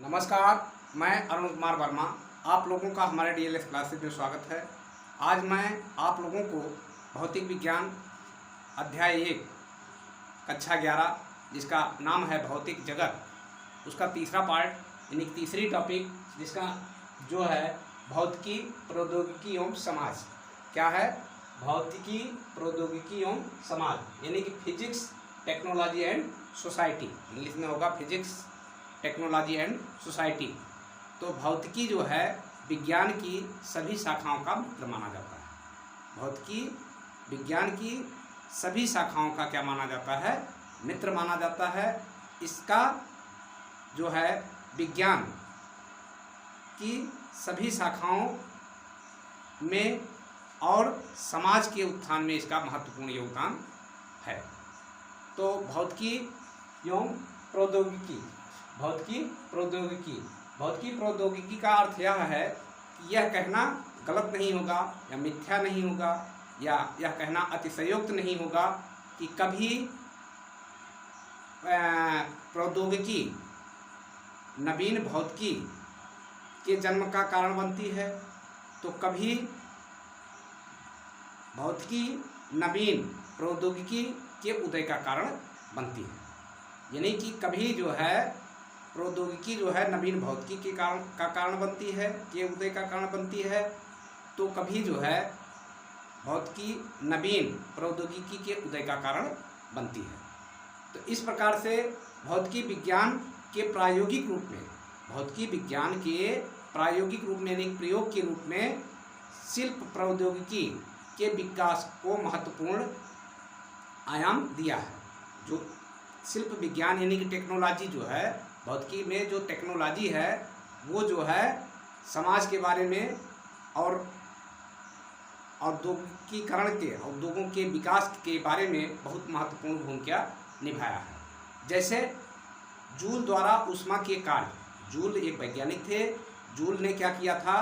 नमस्कार, मैं अरुण कुमार वर्मा। आप लोगों का हमारे डीएलएस क्लासेस में स्वागत है। आज मैं आप लोगों को भौतिक विज्ञान अध्याय 1 कक्षा 11 जिसका नाम है भौतिक जगत, उसका तीसरा पार्ट यानी तीसरी टॉपिक जिसका जो है भौतिकी, प्रौद्योगिकी एवं समाज। क्या है? भौतिकी, प्रौद्योगिकी एवं समाज यानी कि physics, technology and society. English में होगा फिजिक्स, टेक्नोलॉजी एंड सोसाइटी। तो भौतिकी जो है विज्ञान की सभी शाखाओं का मित्र माना जाता है। भौतिकी विज्ञान की सभी शाखाओं का क्या माना जाता है? मित्र माना जाता है। इसका जो है विज्ञान की सभी शाखाओं में और समाज के उत्थान में इसका महत्वपूर्ण योगदान है। तो भौतिकी एवं प्रौद्योगिकी, भौतिकी प्रौद्योगिकी का अर्थ यह है कि यह कहना गलत नहीं होगा या मिथ्या नहीं होगा या यह कहना अतिशयोक्त नहीं होगा कि कभी प्रौद्योगिकी नवीन भौतिकी के जन्म का कारण बनती है, तो कभी भौतिकी नवीन प्रौद्योगिकी के उदय का कारण बनती है। यानी कि कभी जो है प्रौद्योगिकी जो है नवीन भौतिकी के कारण बनती है, के उदय का कारण बनती है, तो कभी जो है भौतिकी नवीन प्रौद्योगिकी के उदय का कारण बनती है। तो इस प्रकार से भौतिकी विज्ञान के प्रायोगिक रूप में, भौतिकी विज्ञान के प्रायोगिक रूप में यानी प्रयोग के रूप में शिल्प प्रौद्योगिकी के विकास को महत्वपूर्ण आयाम दिया है। जो शिल्प विज्ञान यानी कि टेक्नोलॉजी जो है, भौतिकी में जो टेक्नोलॉजी है वो जो है समाज के बारे में और औद्योगिकीकरण के, उद्योगों के विकास के बारे में बहुत महत्वपूर्ण भूमिका निभाया है। जैसे जूल द्वारा ऊष्मा के कार्य, जूल एक वैज्ञानिक थे। जूल ने क्या किया था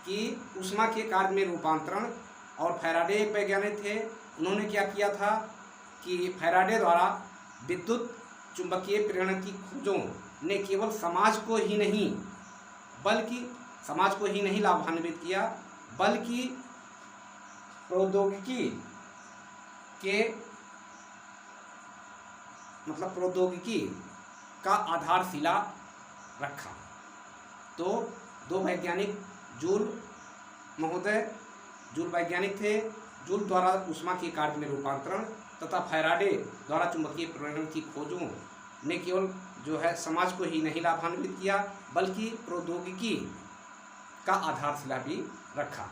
कि ऊष्मा के कार्य में रूपांतरण, और फैराडे एक वैज्ञानिक थे। उन्होंने क्या किया था कि फैराडे द्वारा विद्युत चुंबकीय प्रेरण की खोजों ने केवल समाज को ही नहीं लाभान्वित किया, बल्कि प्रौद्योगिकी का आधारशिला रखा। तो दो वैज्ञानिक, जूल महोदय, जूल वैज्ञानिक थे। जूल द्वारा ऊष्मा के कार्य में रूपांतरण तथा फैराडे द्वारा चुंबकीय प्रेरण की खोजों ने केवल जो है समाज को ही नहीं लाभान्वित किया, बल्कि प्रौद्योगिकी का आधारशिला भी रखा।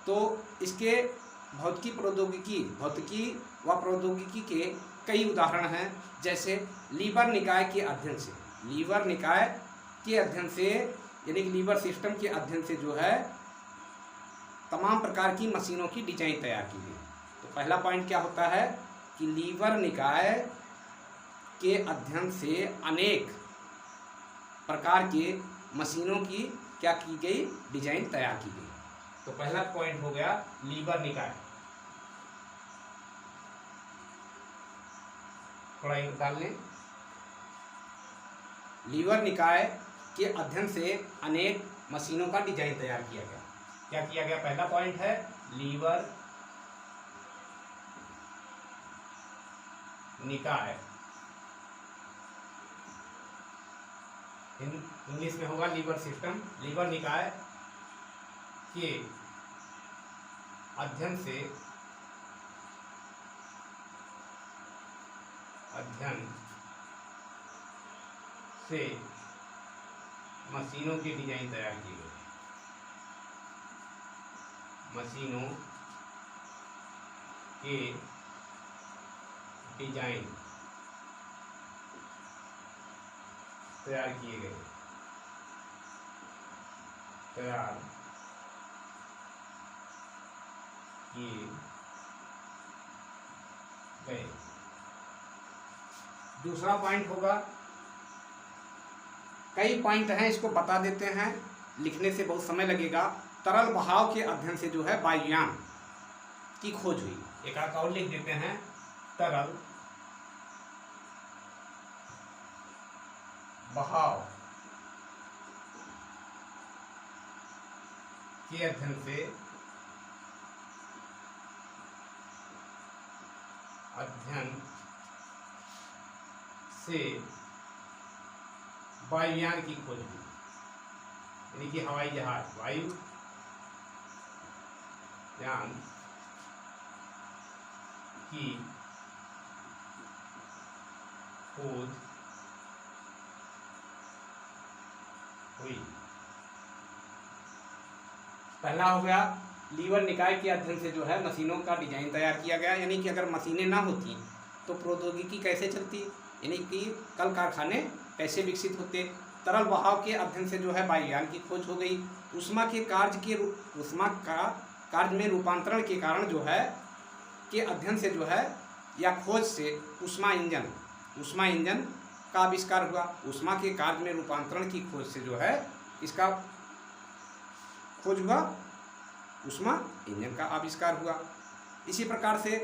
तो इसके भौतिकी व प्रौद्योगिकी के कई उदाहरण हैं। जैसे लीवर निकाय के अध्ययन से यानी कि लीवर सिस्टम के अध्ययन से जो है तमाम प्रकार की मशीनों की डिजाइन तैयार की गई। तो पहला पॉइंट क्या होता है कि लीवर निकाय के अध्ययन से अनेक प्रकार के मशीनों की क्या की गई? डिजाइन तैयार की गई। तो पहला पॉइंट हो गया लीवर निकाय। थोड़ा एक डाल लें। लीवर निकाय के अध्ययन से अनेक मशीनों का डिजाइन तैयार किया गया। क्या किया गया? पहला पॉइंट है लीवर निकाय, इंग्लिश में होगा लीवर सिस्टम। लीवर निकाय के अध्ययन से मशीनों की डिजाइन तैयार की गई। मशीनों के डिजाइन तैयार किए गए। दूसरा पॉइंट होगा, कई पॉइंट हैं, इसको बता देते हैं, लिखने से बहुत समय लगेगा। तरल बहाव के अध्ययन से जो है वायुयान की खोज हुई। एक और लिख देते हैं, तरल बहाव के अध्ययन से वायुयान की खोज हुई, यानी कि हवाई जहाज, वायुयान की खोज हुई। पहला हो गया लीवर निकाय के अध्ययन से जो है मशीनों का डिजाइन तैयार किया गया, यानी कि अगर मशीनें ना होती तो प्रौद्योगिकी कैसे चलती, यानी कि कल कारखाने कैसे विकसित होते। तरल बहाव के अध्ययन से जो है वायुयान की खोज हो गई। उष्मा का कार्य में रूपांतरण के कारण जो है के अध्ययन से जो है या खोज से उष्मा इंजन का आविष्कार हुआ। उष्मा के कार्य में रूपांतरण की खोज से जो है इसका खोज हुआ, उष्मा इंजन का आविष्कार हुआ। इसी प्रकार से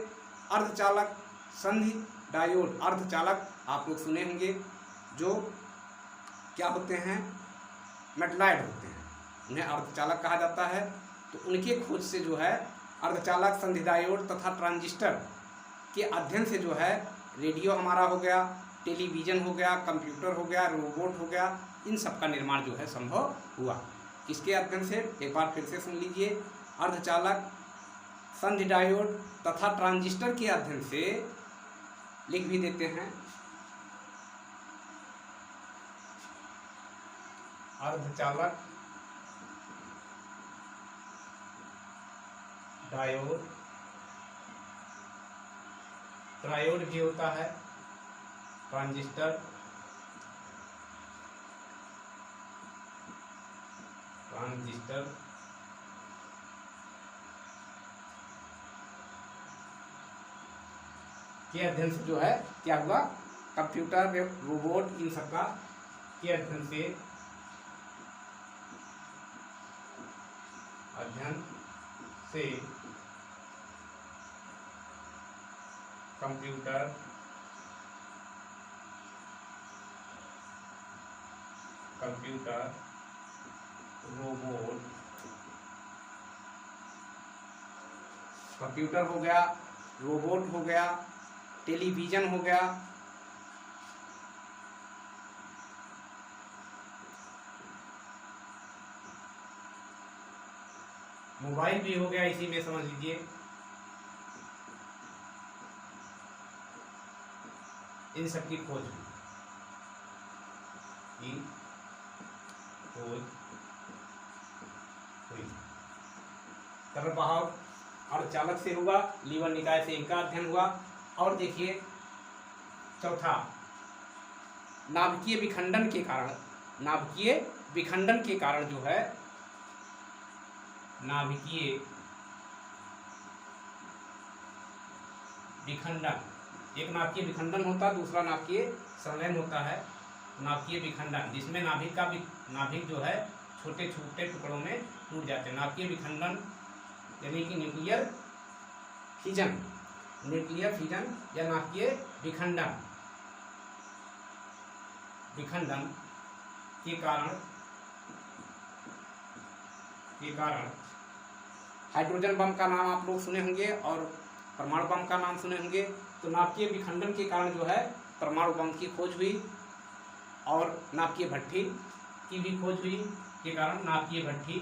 अर्धचालक, संधि डायोड, अर्धचालक आप लोग सुने होंगे, जो क्या होते हैं, मेटलाइड होते हैं, उन्हें अर्धचालक कहा जाता है। तो उनके खोज से जो है अर्धचालक, संधि डायोड तथा ट्रांजिस्टर के अध्ययन से जो है रेडियो हमारा हो गया, टेलीविज़न हो गया, कंप्यूटर हो गया, रोबोट हो गया, इन सब का निर्माण जो है संभव हुआ। किसके अध्ययन से, एक बार फिर से सुन लीजिए, अर्धचालक, संधि डायोड तथा ट्रांजिस्टर के अध्ययन से, लिख भी देते हैं, अर्धचालक, डायोड, ट्रायोड भी होता है, ट्रांजिस्टर, के अध्ययन से जो है क्या हुआ, कंप्यूटर, रोबोट, इन सब का के अध्ययन से कंप्यूटर, रोबोट, कंप्यूटर हो गया, रोबोट हो गया, टेलीविज़न हो गया, मोबाइल भी हो गया, इसी में समझ लीजिए, इन सब की खोज हुई। तरल बहाव अर्धचालक से हुआ, लीवर निकाय से इनका अध्ययन हुआ। और देखिए चौथा, नाभिकीय विखंडन के कारण जो है, नाभिकीय विखंडन, एक नाभिकीय विखंडन होता है, दूसरा नाभिकीय संलयन होता है। नाभिकीय विखंडन जिसमें नाभिक जो है छोटे छोटे टुकड़ों में टूट जाते हैं। नाभिकीय विखंडन यानी कि न्यूक्लियर फिजन या नाभिकीय विखंडन के कारण हाइड्रोजन बम का नाम आप लोग सुने होंगे और परमाणु बम का नाम सुने होंगे। तो नाभिकीय विखंडन के कारण जो है परमाणु बम की खोज हुई और नाभिकीय भट्ठी की भी खोज हुई के कारण नाभिकीय भट्ठी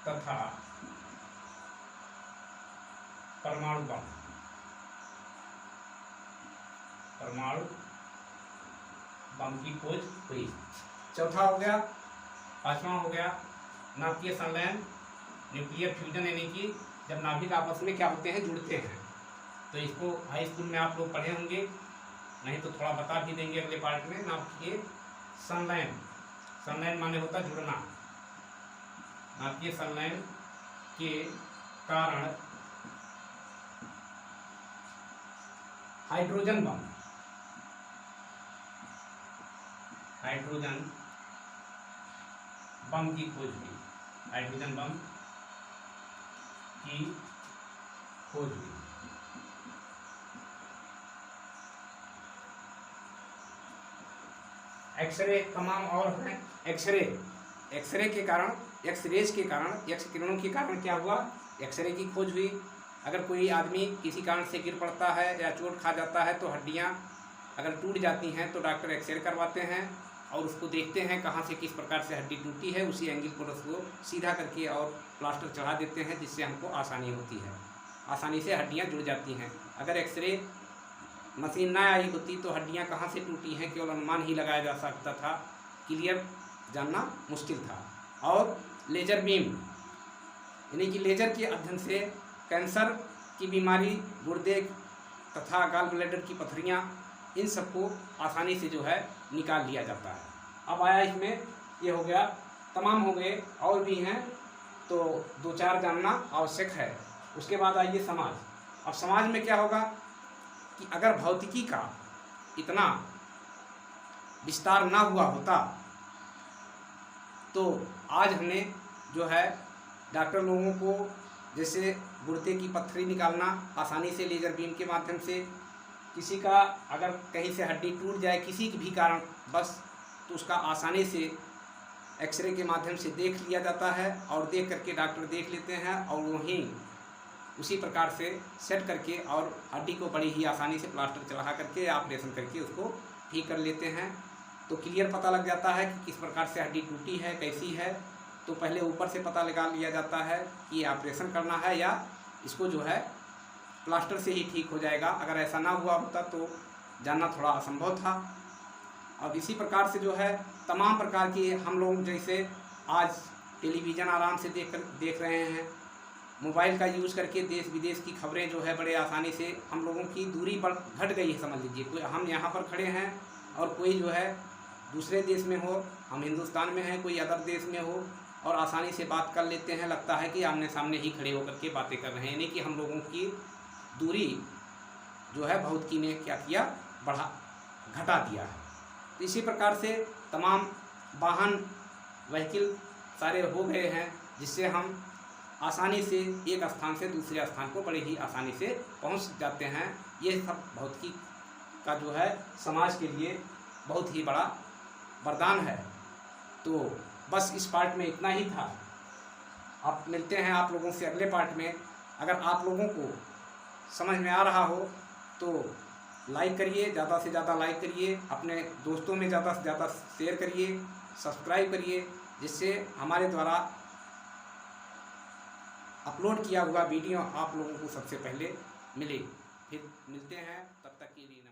तथा परमाणु बम की खोज हुई। चौथा हो गया, पांचवा हो गया नाभिकीय संलयन, न्यूक्लियर फ्यूजन, यानी कि जब नाभिक आपस में क्या होते हैं, जुड़ते हैं। तो इसको हाई स्कूल में आप लोग पढ़े होंगे, नहीं तो थोड़ा बता भी देंगे अगले पार्ट में। नाभिकीय संलयन माने होता जुड़ना। नाभिकीय संलयन के कारण हाइड्रोजन बम की खोज हुई। एक्सरे तमाम और हैं। एक्सरे के कारण, एक्सरेज के कारण, एक्स किरणों के कारण क्या हुआ, एक्सरे की खोज हुई। अगर कोई आदमी किसी कारण से गिर पड़ता है या चोट खा जाता है तो हड्डियाँ अगर टूट जाती हैं तो डॉक्टर एक्सरे करवाते हैं और उसको देखते हैं कहाँ से किस प्रकार से हड्डी टूटी है, उसी एंगल पर उसको सीधा करके और प्लास्टर चढ़ा देते हैं, जिससे हमको आसानी होती है, आसानी से हड्डियाँ जुड़ जाती हैं। अगर एक्सरे मशीन ना आई होती तो हड्डियाँ कहाँ से टूटी हैं केवल अनुमान ही लगाया जा सकता था, क्लियर जानना मुश्किल था। और लेजर बीम यानी कि लेजर के अध्ययन से कैंसर की बीमारी, गुर्दे तथा गॉल ब्लैडर की पथरियाँ, इन सबको आसानी से जो है निकाल लिया जाता है। अब आया इसमें ये हो गया, तमाम हो गए, और भी हैं तो दो चार जानना आवश्यक है। उसके बाद आइए समाज। अब समाज में क्या होगा कि अगर भौतिकी का इतना विस्तार ना हुआ होता तो आज हमने जो है डॉक्टर लोगों को जैसे गुर्दे की पत्थरी निकालना आसानी से लेजर बीम के माध्यम से, किसी का अगर कहीं से हड्डी टूट जाए किसी भी कारण बस, तो उसका आसानी से एक्सरे के माध्यम से देख लिया जाता है और देख करके डॉक्टर देख लेते हैं और वहीं उसी प्रकार से सेट करके और हड्डी को बड़ी ही आसानी से प्लास्टर चढ़ा करके ऑपरेशन करके उसको ठीक कर लेते हैं। तो क्लियर पता लग जाता है कि किस प्रकार से हड्डी टूटी है, कैसी है। तो पहले ऊपर से पता लगा लिया जाता है कि ऑपरेशन करना है या इसको जो है प्लास्टर से ही ठीक हो जाएगा। अगर ऐसा ना हुआ होता तो जानना थोड़ा असंभव था। अब इसी प्रकार से जो है तमाम प्रकार की हम लोग जैसे आज टेलीविज़न आराम से देख रहे हैं, मोबाइल का यूज़ करके देश विदेश की खबरें जो है बड़े आसानी से, हम लोगों की दूरी पर घट गई है समझ लीजिए। कोई हम यहाँ पर खड़े हैं और कोई जो है दूसरे देश में हो, हम हिंदुस्तान में हैं, कोई अदर देश में हो, और आसानी से बात कर लेते हैं, लगता है कि आमने सामने ही खड़े होकर के बातें कर रहे हैं। यानी कि हम लोगों की दूरी जो है भौतिकी ने क्या किया, घटा दिया है। तो इसी प्रकार से तमाम वाहन व्हीकल सारे हो गए हैं, जिससे हम आसानी से एक स्थान से दूसरे स्थान को बड़े ही आसानी से पहुंच जाते हैं। ये सब भौतिकी का जो है समाज के लिए बहुत ही बड़ा वरदान है। तो बस इस पार्ट में इतना ही था। आप मिलते हैं आप लोगों से अगले पार्ट में। अगर आप लोगों को समझ में आ रहा हो तो लाइक करिए, ज़्यादा से ज़्यादा लाइक करिए, अपने दोस्तों में ज़्यादा से ज़्यादा शेयर करिए, सब्सक्राइब करिए, जिससे हमारे द्वारा अपलोड किया हुआ वीडियो आप लोगों को सबसे पहले मिले। फिर मिलते हैं, तब तक के लिए।